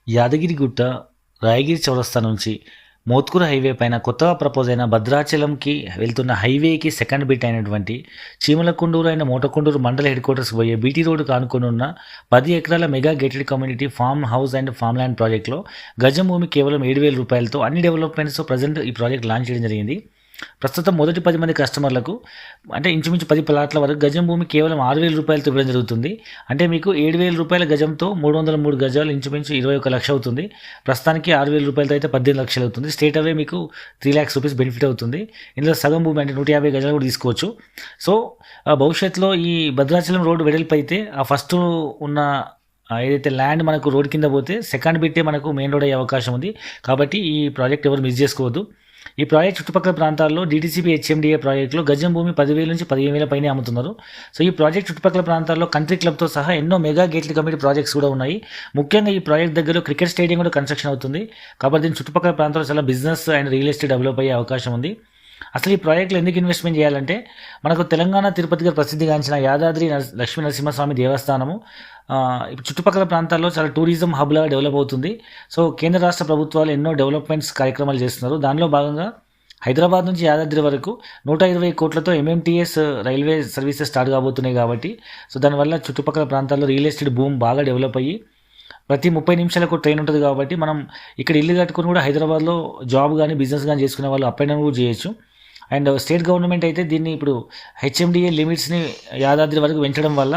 యాదగిరిగుట్ట, రాయగిరి చౌరస్తా నుంచి మోత్కూరు హైవే పైన కొత్తగా ప్రపోజ్ అయిన భద్రాచలంకి వెళ్తున్న హైవేకి సెకండ్ బిట్ అయినటువంటి చీమలకుండూరు అయిన మోటకొండూరు మండల హెడ్ క్వార్టర్స్ పోయే బీటీ రోడ్డుకు ఆనుకుని ఉన్న 10 ఎకరాల mega gated community farm house and farm land ప్రాజెక్టులో గజం భూమి కేవలం 7,000 రూపాయలతో అన్ని డెవలప్మెంట్స్ ప్రజెంట్ ఈ ప్రాజెక్ట్ లాంచ్ చేయడం జరిగింది. ప్రస్తుతం మొదటి 10 మంది కస్టమర్లకు అంటే ఇంచుమించు 10 ప్లాట్ల వరకు గజం భూమి కేవలం 6,000 రూపాయలతో ఇవ్వడం జరుగుతుంది. అంటే మీకు 7,000 రూపాయల గజంతో 303 గజాలు ఇంచుమించు 21 లక్ష అవుతుంది. ప్రస్తుతానికి 6,000 రూపాయలతో అయితే 18 లక్షలు అవుతుంది. స్టేట్ అవే మీకు 3 lakhs రూపీస్ బెనిఫిట్ అవుతుంది. ఇందులో సగం భూమి అంటే 150 గజాలు కూడా తీసుకోవచ్చు. సో భవిష్యత్తులో ఈ భద్రాచలం రోడ్డు వెడల్పు అయితే ఆ ఫస్ట్ ఉన్న ఏదైతే ల్యాండ్ మనకు రోడ్ కింద పోతే సెకండ్ బిట్టే మనకు మెయిన్ రోడ్ అయ్యే అవకాశం ఉంది. కాబట్టి ఈ ప్రాజెక్ట్ ఎవరు మిస్ చేసుకోవద్దు. ఈ ప్రాజెక్ట్ చుట్టుపక్కల ప్రాంతాల్లో డీటీసీపీ హెచ్ఎండిఏ ప్రాజెక్టులో గజం భూమి 10,000 నుంచి 15,000 పైనే అమ్ముతున్నారు. సో ఈ ప్రాజెక్ట్ చుట్టుపక్కల ప్రాంతాల్లో కంట్రీ క్లబ్తో సహా ఎన్నో మెగా గేటెడ్ కమ్యూనిటీ ప్రాజెక్ట్స్ కూడా ఉన్నాయి. ముఖ్యంగా ఈ ప్రాజెక్ట్ దగ్గర క్రికెట్ స్టేడియం కూడా కన్స్ట్రక్షన్ అవుతుంది. కాబట్టి దీని చుట్టుపక్కల ప్రాంతాల్లో చాలా business and real estate develop అయ్యే అవకాశం ఉంది. అసలు ఈ ప్రాజెక్టులో ఎందుకు ఇన్వెస్ట్మెంట్ చేయాలంటే మనకు తెలంగాణ తిరుపతిగా ప్రసిద్ధిగాంచిన యాదాద్రి లక్ష్మీ నరసింహస్వామి దేవస్థానము ఇప్పుడు చుట్టుపక్కల ప్రాంతాల్లో చాలా టూరిజం హబ్లాగా డెవలప్ అవుతుంది. సో కేంద్ర రాష్ట్ర ప్రభుత్వాలు ఎన్నో డెవలప్మెంట్స్ కార్యక్రమాలు చేస్తున్నారు. దానిలో భాగంగా హైదరాబాద్ నుంచి యాదాద్రి వరకు 120 కోట్లతో ఎంఎంటీఎస్ రైల్వే సర్వీసెస్ స్టార్ట్ కాబోతున్నాయి. కాబట్టి సో దానివల్ల చుట్టుపక్కల ప్రాంతాల్లో రియల్ ఎస్టేట్ భూమి బాగా డెవలప్ అయ్యి ప్రతి 30 నిమిషాలకు ట్రైన్ ఉంటుంది. కాబట్టి మనం ఇక్కడ ఇల్లు కట్టుకుని కూడా హైదరాబాద్లో జాబ్ కానీ బిజినెస్ కానీ చేసుకునే వాళ్ళు అప్ అండ్ డౌన్ కూడా చేయొచ్చు. అండ్ స్టేట్ గవర్నమెంట్ అయితే దీన్ని ఇప్పుడు హెచ్ఎండిఏ లిమిట్స్ని యాదాద్రి వరకు పెంచడం వల్ల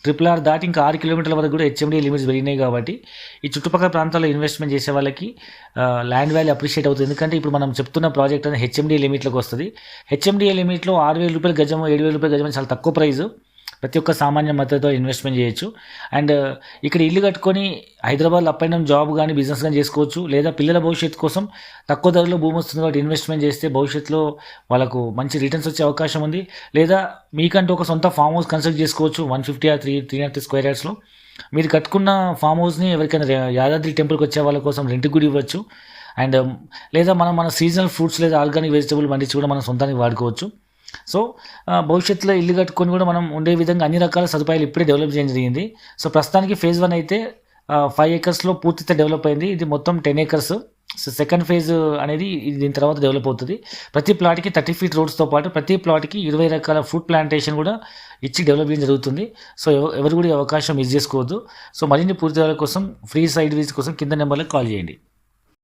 RRR దాటి ఇంకా 6 కిలోమీటర్ల వరకు కూడా హెచ్ఎండిఏ లిమిట్స్ పెరిగినాయి. కాబట్టి ఈ చుట్టుపక్కల ప్రాంతాల్లో ఇన్వెస్ట్మెంట్ చేసే వాళ్ళకి ల్యాండ్ వాల్యూ అప్రిషియేట్ అవుతుంది. ఎందుకంటే ఇప్పుడు మనం చెప్తున్న ప్రాజెక్ట్ అనేది హెచ్ఎండిఏ లిమిట్లోకి వస్తుంది. హెచ్ఎండిఏ లిమిట్లో 6,000 రూపాయల గజం 7,000 రూపాయల గజం చాలా తక్కువ ప్రైస్. ప్రతి ఒక్క సామాన్య మద్దతుతో ఇన్వెస్ట్మెంట్ చేయొచ్చు. అండ్ ఇక్కడ ఇల్లు కట్టుకొని హైదరాబాద్లో అప్ అండ్ డౌన్ జాబ్ కానీ బిజినెస్ కానీ చేసుకోవచ్చు. లేదా పిల్లల భవిష్యత్తు కోసం తక్కువ ధరలో భూమి వస్తుంది కాబట్టి ఇన్వెస్ట్మెంట్ చేస్తే భవిష్యత్తులో వాళ్ళకు మంచి రిటర్న్స్ వచ్చే అవకాశం ఉంది. లేదా మీకంటూ ఒక సొంత ఫామ్ హౌస్ కన్స్ట్రక్ట్ చేసుకోవచ్చు 150 or 300 స్క్వేర్ యార్డ్స్లో. మీరు కట్టుకున్న ఫామ్ హౌస్ని ఎవరికైనా యాదాద్రి టెంపుల్కి వచ్చే వాళ్ళ కోసం రెంట్కి కూడా ఇవ్వచ్చు. అండ్ లేదా మన సీజనల్ ఫ్రూట్స్ లేదా ఆర్గానిక్ వెజిటబుల్ పండించి కూడా మనం సొంతానికి వాడుకోవచ్చు. సో భవిష్యత్తులో ఇల్లు కట్టుకొని కూడా మనం ఉండే విధంగా అన్ని రకాల సదుపాయాలు ఇప్పుడే డెవలప్ చేయడం జరిగింది. సో ప్రస్తుతానికి ఫేజ్ 1 అయితే 5 acresలో పూర్తిగా డెవలప్ అయింది. ఇది మొత్తం 10 acres. సో సెకండ్ ఫేజ్ అనేది దీని తర్వాత డెవలప్ అవుతుంది. ప్రతి ప్లాట్కి 30 feet రోడ్స్తో పాటు ప్రతి ప్లాట్కి 20 రకాల ఫ్రూట్ ప్లాంటేషన్ కూడా ఇచ్చి డెవలప్ చేయడం జరుగుతుంది. సో ఎవరు కూడా ఈ అవకాశం మిస్ చేసుకోవద్దు. సో మరిన్ని పూర్తి వివరాల కోసం ఫ్రీ సైట్ విజిట్ కోసం కింద నెంబర్లకు కాల్ చేయండి.